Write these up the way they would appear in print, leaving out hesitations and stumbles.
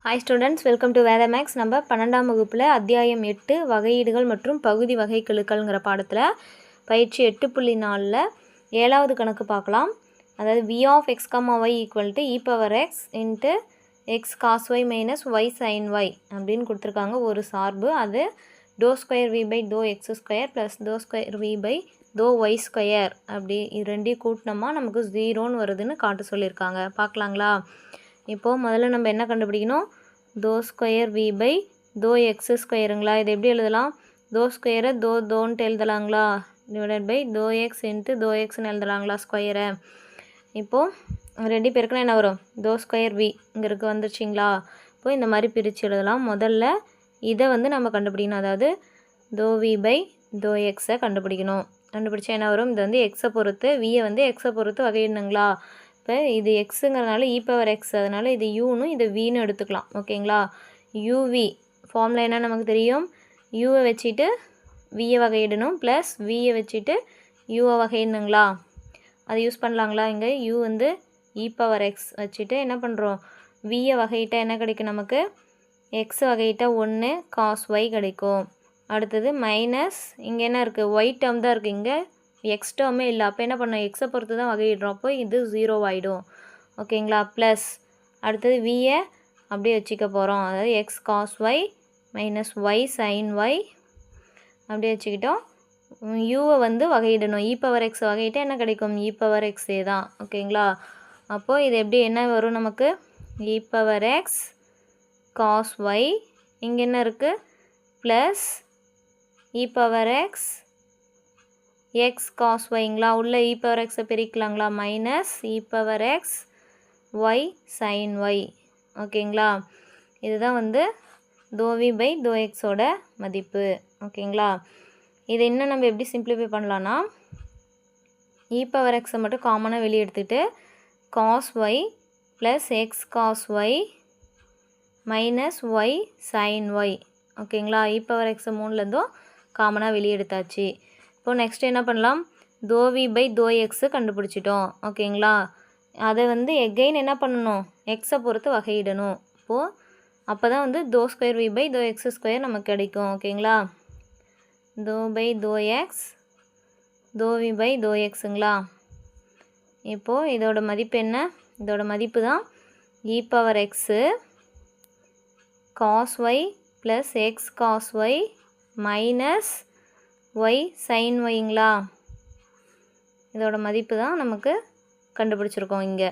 Hi students, welcome to Veda Max. நம்ம 12ஆம் வகுப்புல அத்தியாயம் 8 வகையீடுகள் மற்றும் பகுதி வகைக்கெழுக்கள்ங்கற பாடத்துல பயிற்சி 8.4ல 7வது கணக்கு பார்க்கலாம். அதாவது v of x, y e power x into x cos y minus y sin y அப்படினு கொடுத்திருக்காங்க. ஒரு சார்பு அது dou square v by dou x square plus dou square v by dou y square அப்படி இது ரெண்டையும் கூட்டினோமா நமக்கு 0 ன்னு வருதுன்னு காட்ட சொல்லிருக்காங்க. பார்க்கலாங்களா? இப்போ முதல்ல நம்ம என்ன கண்டுபிடிக்கணும்? dou square v by dou x squareங்களா? இது எப்படி எழுதலாம்? dou square dou எழுதலாங்களா? divided by dou x into dou x ன்னு எழுதலாங்களா ஸ்கொயரை? இப்போ ரெண்டு பேருக்குனா என்ன வரும்? dou square v இங்க வந்துருச்சுங்களா? இப்போ இந்த மாதிரி பிரித்து எழுதலாம். முதல்ல இதை நம்ம கண்டுபிடிக்கணும். அதாவது dou v by dou x கண்டுபிடிக்கணும். கண்டுபிடிச்சா என்ன வரும்? இது x பொறுத்து v x பொறுத்து வகையிடணுங்களா? இப்போ இது எக்ஸுங்கிறதுனால இ பவர் எக்ஸ், அதனால் இது யூன்னு இது வின்னு எடுத்துக்கலாம். ஓகேங்களா? யூவி ஃபார்முலா என்ன நமக்கு தெரியும்? யூவை வச்சுட்டு வியை வகையிடணும், ப்ளஸ் வியை வச்சுட்டு யூவை வகையிடணுங்களா? அதை யூஸ் பண்ணலாங்களா? இங்கே யூ இ பவர் எக்ஸ் வச்சுட்டு என்ன பண்ணுறோம்? வியை வகையிட்டால் என்ன கிடைக்கும் நமக்கு? எக்ஸ் வகையிட்டால் 1 காஸ் ஒய் கிடைக்கும். அடுத்தது மைனஸ் இங்கே என்ன இருக்குது? ஒய் டேர்ம் தான் இருக்குது, இங்கே எக்ஸ் டேர்மே இல்லை. அப்போ என்ன பண்ணோம்? எக்ஸை பொறுத்து தான் வகையிடுறோம். அப்போ இது 0 ஆகிடும். ஓகேங்களா? ப்ளஸ் அடுத்தது வியை அப்படியே வச்சுக்க போகிறோம். அதாவது x cos y minus y sign y அப்படியே வச்சுக்கிட்டோம். யூவை வகையிடணும். இ பவர் எக்ஸ் வகையிட்டால் என்ன கிடைக்கும்? இ பவர் எக்ஸே தான். ஓகேங்களா? அப்போது இது எப்படி என்ன வரும் நமக்கு? E power x cos y, இங்கே என்ன இருக்குது? Plus e power x x cos ஒய்ங்களா? உள்ள இ பவர் எக்ஸை பிரிக்கலாங்களா? Minus e power x y sign y. ஓகேங்களா? இதுதான் dou v by dou எக்ஸோட மதிப்பு. ஓகேங்களா? இதை இன்னும் நம்ம எப்படி சிம்பிளிஃபை பண்ணலான்னா, இ பவர் எக்ஸை மட்டும் காமனாக வெளியே எடுத்துகிட்டு cos y plus x cos y minus y sign y. ஓகேங்களா? இ பவர் எக்ஸை 3லேருந்தும் காமனாக வெளியே எடுத்தாச்சு. இப்போ நெக்ஸ்ட் என்ன பண்ணலாம்? dou v by dou x கண்டுபிடிச்சிட்டோம். ஓகேங்களா? அதை எகெயின் என்ன பண்ணணும்? எக்ஸை பொறுத்து வகையிடணும். இப்போது அப்போ தான் dou square v by dou x square நமக்கு கிடைக்கும். ஓகேங்களா? dou by dou x dou v by dou xங்களா? இப்போது இதோட மதிப்பு என்ன? இதோட மதிப்பு தான் e power x cos y plus x cos y minus y sine ஒய்ங்களா? இதோட மதிப்பு தான் நமக்கு கண்டுபிடிச்சிருக்கோம் இங்கே.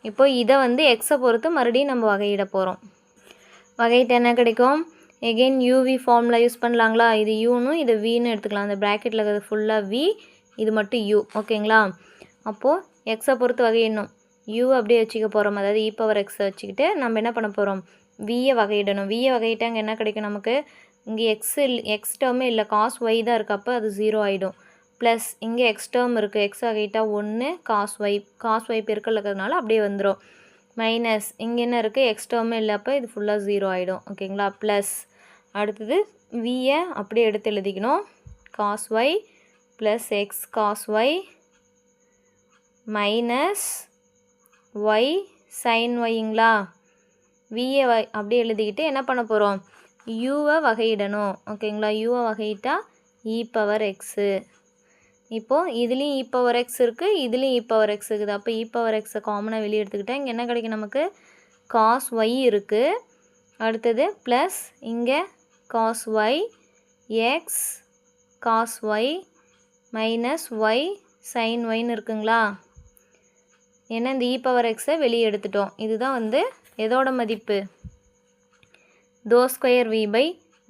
இப்போ இதை எக்ஸை பொறுத்து மறுபடியும் நம்ம வகையிட போகிறோம். வகையிட்ட என்ன கிடைக்கும்? எகெயின் யூவி ஃபார்முலா யூஸ் பண்ணலாங்களா? இது யூன்னு இது வின்னு எடுத்துக்கலாம். அந்த ப்ராக்கெட்டில் இருக்கிறது ஃபுல்லாக வி, இது மட்டும் யூ. ஓகேங்களா? அப்போது எக்ஸை பொறுத்து வகையிடணும். யூ அப்படியே வச்சுக்க போகிறோம். அதாவது இ பவர் எக்ஸை வச்சுக்கிட்டு நம்ம என்ன பண்ண போகிறோம்? வியை வகையிடணும். வியை வகையிட்டாங்க என்ன கிடைக்கும் நமக்கு? இங்கே எக்ஸ் டேர்மே இல்லை, காஸ் ஒய் தான் இருக்குது. அப்போ அது 0 ஆகிடும். ப்ளஸ் இங்கே எக்ஸ் டேர்ம் இருக்குது, எக்ஸ் வகையிட்டால் 1 காஸ் ஒய் பெருக்கல் இருக்கிறதுனால அப்படியே வந்துடும். மைனஸ் இங்கே என்ன இருக்குது? எக்ஸ் டேர்மே இல்லை, அப்போ இது ஃபுல்லாக 0 ஆகிடும். ஓகேங்களா? ப்ளஸ் அடுத்தது வியை அப்படியே எடுத்து எழுதிக்கணும். Cos y plus x cos y minus y sine ஒய்ங்களா? வியை அப்படியே எழுதிக்கிட்டு என்ன பண்ண போகிறோம்? யூவை வகையிடணும். ஓகேங்களா? யூவை வகையிட்டா இ பவர் எக்ஸு. இப்போது இதுலேயும் இ பவர் எக்ஸ் இருக்குது, இதுலேயும் இ பவர் எக்ஸ் இருக்குது. அப்போ இ பவர் எக்ஸை காமனாக வெளியே எடுத்துக்கிட்டால் இங்கே என்ன கிடைக்கும் நமக்கு? காஸ் ஒய் இருக்குது. அடுத்தது ப்ளஸ் இங்கே cos y x cos y minus y sine ஒய்ன்னு இருக்குங்களா? ஏன்னா இந்த இ பவர் எக்ஸை வெளியே எடுத்துட்டோம். இதுதான் எதோட மதிப்பு? dou square v by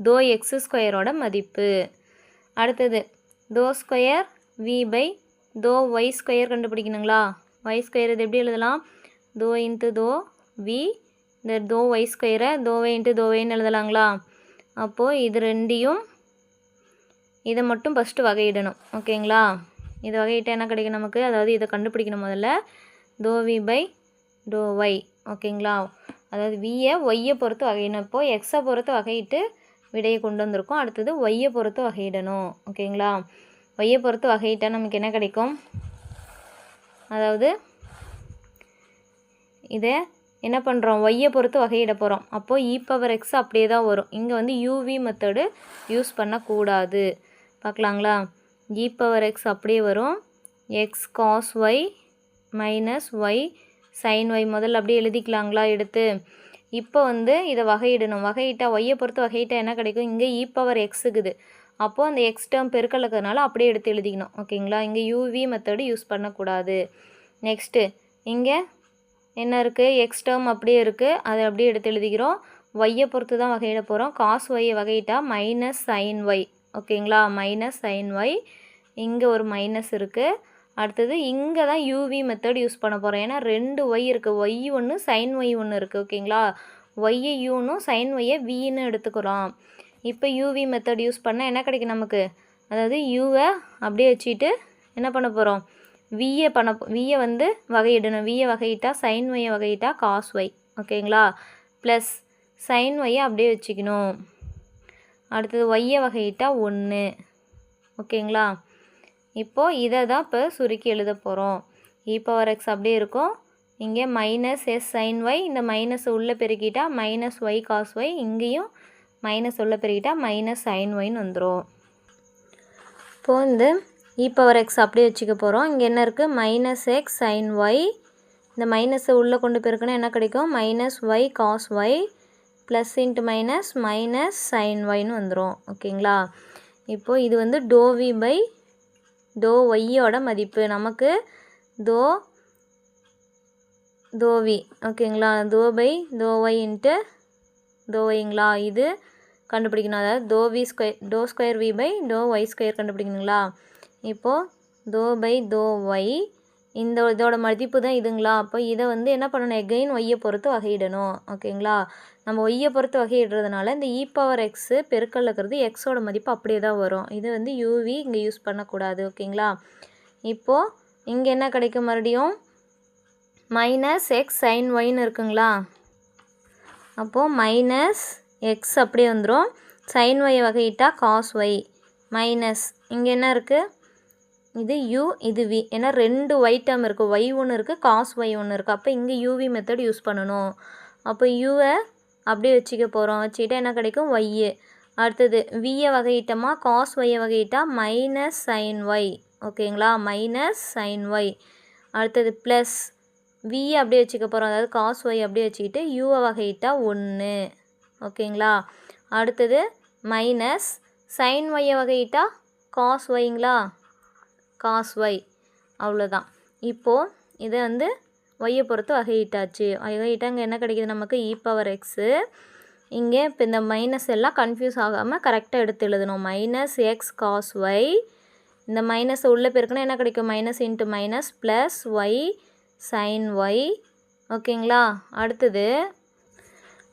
dou x ஸ்கொயரோட மதிப்பு. அடுத்தது dou square v by dou y square கண்டுபிடிக்கணுங்களா? y ஸ்கொயர் இது எப்படி எழுதலாம்? dou into dou v, இந்த dou y ஸ்கொயரை dou y into dou yன்னு எழுதலாங்களா? அப்போது இது ரெண்டையும் இதை மட்டும் ஃபஸ்ட்டு வகையிடணும். ஓகேங்களா? இது வகையிட்டால் என்ன கிடைக்கும் நமக்கு? அதாவது இதை கண்டுபிடிக்கணும். முதல்ல dou v by dou y. ஓகேங்களா? அதாவது வியை ஒய்யை பொறுத்து வகையிடணும். இப்போது எக்ஸை பொறுத்து வகையிட்டு விடையை கொண்டு வந்திருக்கோம். அடுத்தது ஒய்யை பொறுத்து வகையிடணும். ஓகேங்களா? ஒய்யை பொறுத்து வகையிட்டால் நமக்கு என்ன கிடைக்கும்? அதாவது இதை என்ன பண்ணுறோம், ஒய்யை பொறுத்து வகையிட போகிறோம். அப்போது இ பவர் எக்ஸ் அப்படியே தான் வரும். இங்கே வந்து யூவி மெத்தடு யூஸ் பண்ணக்கூடாது. பார்க்கலாங்களா, இ பவர் எக்ஸ் அப்படியே வரும். X cos y minus y sign y முதல்ல அப்படியே எழுதிக்கலாங்களா எடுத்து. இப்போ வந்து இதை வகையிடணும். வகையிட்டா ஒய்யை பொறுத்து வகையிட்டா என்ன கிடைக்கும், இங்கே இ பவர் எக்ஸுக்குது. அப்போது அந்த எக்ஸ் டேர்ம் பெருக்கல் இருக்கிறதுனால அப்படியே எடுத்து எழுதிக்கணும். ஓகேங்களா, இங்கே யூவி மெத்தடு யூஸ் பண்ணக்கூடாது. நெக்ஸ்ட்டு இங்கே என்ன இருக்குது, எக்ஸ் டேர்ம் அப்படியே இருக்குது, அதை அப்படியே எடுத்து எழுதிக்கிறோம். ஒய்யை பொறுத்து தான் வகையிட போகிறோம். காஸ் ஒய்யை வகையிட்டா மைனஸ் சைன் ஒய். ஓகேங்களா, மைனஸ் சைன் ஒய். இங்கே ஒரு மைனஸ் இருக்குது. அடுத்தது இங்கே தான் யூவி மெத்தட் யூஸ் பண்ண போகிறோம். ஏன்னா 2 ஒய் இருக்குது, ஒய் ஒன்று சைன் ஒய் ஒன்று இருக்குது. ஓகேங்களா, ஒய்யை யூனும் சைன் ஒய்யை வின்னு எடுத்துக்கிறோம். இப்போ யூவி மெத்தட் யூஸ் பண்ணால் என்ன கிடைக்கும் நமக்கு, அதாவது யூவை அப்படியே வச்சுட்டு என்ன பண்ண போகிறோம், வியை வந்து வகையிடணும். வியை வகையிட்டா சைன் ஒய்யை வகையிட்டா காஸ் ஒய். ஓகேங்களா, ப்ளஸ் சைன் ஒய்யை அப்படியே வச்சுக்கணும். அடுத்தது ஒய்யை வகையிட்டா 1. ஓகேங்களா, இப்போது இதை தான் இப்போ சுருக்கி எழுத போகிறோம். இ பவர் எக்ஸ் அப்படியே இருக்கும். இங்கே மைனஸ் எஸ் சைன் ஒய், இந்த மைனஸ் உள்ளே பெருக்கிட்டா மைனஸ் ஒய் காஸ் ஒய், இங்கேயும் மைனஸ் உள்ள பெருக்கிட்டா மைனஸ் சைன் ஒய்ன்னு வந்துடும். இப்போது இந்த இ பவர் எக்ஸ் அப்படியே வச்சுக்க போகிறோம். இங்கே என்ன இருக்குது, மைனஸ் எக்ஸ் சைன் ஒய், இந்த மைனஸை உள்ளே கொண்டு பெருக்கணும் என்ன கிடைக்கும், minus y cos y plus into minus minus sine ஒய்ன்னு வந்துடும். ஓகேங்களா, இப்போது இது வந்து டோ வி பை டோ ஒய்யோட மதிப்பு. நமக்கு டோ வி. ஓகேங்களா, dou by dou y into dou ஒய்ங்களா, இது கண்டுபிடிக்கணும். அதாவது dou square v by dou y square கண்டுபிடிக்கணுங்களா. இப்போது டோ பை டோ ஒய், இதோட மதிப்பு தான் இதுங்களா. அப்போ இதை வந்து என்ன பண்ணணும், எகைன் ஒய்யை பொறுத்து வகையிடணும். ஓகேங்களா, நம்ம ஒய்யை பொறுத்து வகையிடுறதுனால இந்த இ பவர் எக்ஸு பெருக்கல் இருக்கிறது எக்ஸோட மதிப்பு அப்படியே தான் வரும். இது வந்து யூவி இங்கே யூஸ் பண்ணக்கூடாது. ஓகேங்களா, இப்போது இங்கே என்ன கிடைக்கும், மறுபடியும் மைனஸ் எக்ஸ் சைன் ஒய்ன்னு இருக்குங்களா. அப்போது மைனஸ் எக்ஸ் அப்படியே வந்துடும். சைன் ஒய்யை வகையிட்டா காஸ் ஒய் மைனஸ் இங்கே என்ன இருக்குது, இது யூ இது வி. ஏன்னா 2 ஒய் டேர்ம் இருக்குது, ஒய் ஒன்று இருக்குது காஸ் ஒய் ஒன்று இருக்குது. அப்போ இங்கே யூவி மெத்தட் யூஸ் பண்ணணும். அப்போ யூவை அப்படியே வச்சுக்க போகிறோம். வச்சுக்கிட்டா என்ன கிடைக்கும், ஒய்யு. அடுத்தது வியை வகையிட்டோமா, காஸ் ஒய்யை வகையிட்டா மைனஸ் சைன் ஒய். ஓகேங்களா, மைனஸ் சைன் ஒய். அடுத்தது ப்ளஸ் வியை அப்படியே வச்சுக்க போகிறோம், அதாவது காஸ் ஒய் அப்படியே வச்சுக்கிட்டு யூவை வகையிட்டா 1. ஓகேங்களா, அடுத்தது மைனஸ் சைன் ஒய்யை வகையிட்டா காஸ் ஒய்ங்களா, காஸ் ஒய். அவ்வளோதான். இப்போது இதை வந்து ஒய்யை பொறுத்து வகையிட்டாச்சு. வகையிட்டா இங்கே என்ன கிடைக்கிது நமக்கு, இ பவர் எக்ஸு. இங்கே இப்போ இந்த மைனஸ் எல்லாம் கன்ஃபியூஸ் ஆகாமல் கரெக்டாக எடுத்து எழுதணும். மைனஸ் எக்ஸ் காஸ் ஒய், இந்த மைனஸை உள்ளே பெருக்கணும் என்ன கிடைக்கும், minus into minus plus y sign y. ஓகேங்களா,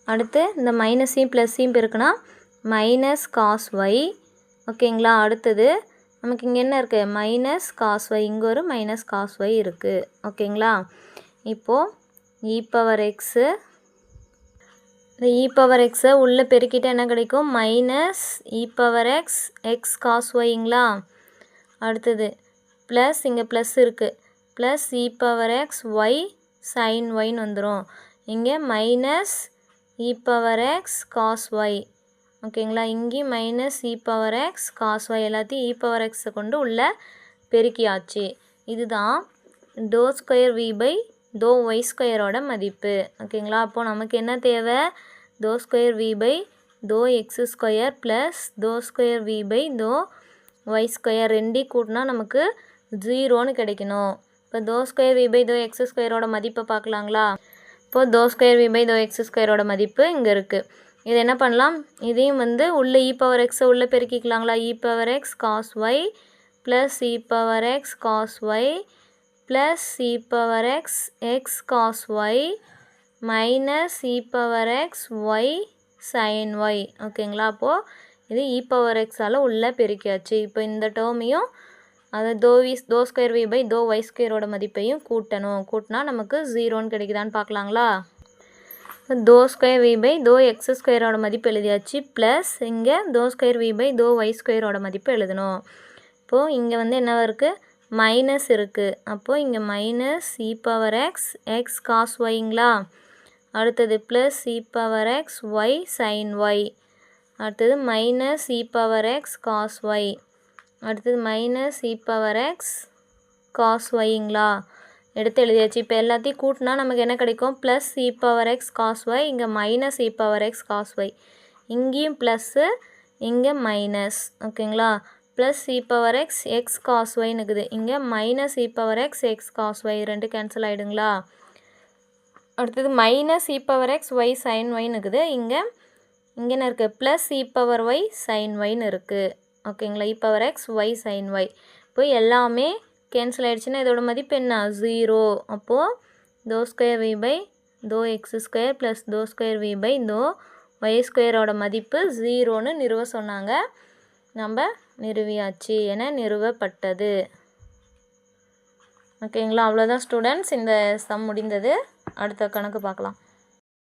அடுத்து இந்த மைனஸையும் ப்ளஸ்ஸையும் பெருக்கினா மைனஸ் காஸ் ஒய். ஓகேங்களா, அடுத்தது நமக்கு இங்கே என்ன இருக்குது, மைனஸ் காஸ் ஒய், இங்கே ஒரு மைனஸ் காஸ் ஒய் இருக்குது. ஓகேங்களா, இப்போது இ பவர் எக்ஸு, இந்த இ பவர் எக்ஸை உள்ளே பெருக்கிட்ட என்ன கிடைக்கும், minus e power x x cos ஒய்ங்களா. அடுத்தது ப்ளஸ் இங்கே ப்ளஸ் இருக்குது, plus e power x y sine ஒய்ன்னு வந்துடும். இங்கே minus e power x cos y. ஓகேங்களா, இங்கேயும் minus e power x cos y, எல்லாத்தையும் இ பவர் எக்ஸை கொண்டு உள்ளே பெருக்கியாச்சு. இதுதான் dou square v by dou y ஸ்கொயரோட மதிப்பு. ஓகேங்களா, அப்போது நமக்கு என்ன தேவை, dou square v by dou x square plus dou square v by dou y square, 2 கூட்டினா நமக்கு 0ன்னு கிடைக்கணும். இப்போ dou square v by dou x ஸ்கொயரோட மதிப்பை பார்க்கலாங்களா. இப்போது dou square v by dou x ஸ்கொயரோட மதிப்பு இங்கே இருக்குது. இது என்ன பண்ணலாம், இதையும் வந்து உள்ளே இ பவர் எக்ஸை உள்ளே பெருக்கிக்கலாங்களா. E power x cos y plus e power x cos y plus e power x x cos y minus e power x y sign y. ஓகேங்களா, அப்போது இது இ பவர் எக்ஸால் உள்ளே பெருக்கியாச்சு. இப்போ இந்த டேர்மையும் அதை dou square v by dou y ஸ்கொயரோட மதிப்பையும் கூட்டணும். கூட்டினா நமக்கு 0ன்னு கிடைக்குதான்னு பார்க்கலாங்களா. Dou square v by dou x ஸ்கொயரோட மதிப்பு எழுதியாச்சு, ப்ளஸ் இங்கே dou square v by dou y ஸ்கொயரோட மதிப்பு எழுதணும். இப்போது இங்கே வந்து என்ன இருக்குது, மைனஸ் இருக்குது. அப்போது இங்கே minus e power x x cos ஒய்ங்களா. அடுத்தது plus e power x y sign y, அடுத்தது minus e power x cos y, அடுத்தது minus e power x cos ஒய்ங்களா எடுத்து எழுதியாச்சு. இப்போ எல்லாத்தையும் கூட்டினா நமக்கு என்ன கிடைக்கும்? Plus e power x cos y, இங்கே minus e power x cos y, இங்கேயும் ப்ளஸ்ஸு இங்கே மைனஸ். ஓகேங்களா? Plus e power x x cos ஒய்னு இருக்குது, இங்கே minus e power x x cos y, ரெண்டு கேன்சல் ஆகிடுங்களா? அடுத்தது minus e power x y sine ஒய்னு இருக்குது, இங்கே என்ன இருக்குது? Plus e power y sine ஒய்னு இருக்குது. ஓகேங்களா? E power x y sign y. இப்போ எல்லாமே கேன்சல் ஆகிடுச்சுன்னா இதோட மதிப்பு என்ன? 0. அப்போது தோ ஸ்கொயர் வி பை தோ எக்ஸ் ஸ்கொயர் ப்ளஸ் தோ ஸ்கொயர் வி பை தோ ஒய் ஸ்கொயரோட மதிப்பு 0ன்னு நிறுவ சொன்னாங்க. நம்ம நிறுவியாச்சு என நிறுவப்பட்டது. ஓகேங்களா? அவ்வளோதான் ஸ்டூடெண்ட்ஸ், இந்த சம் முடிந்தது. அடுத்த கணக்கு பார்க்கலாம்.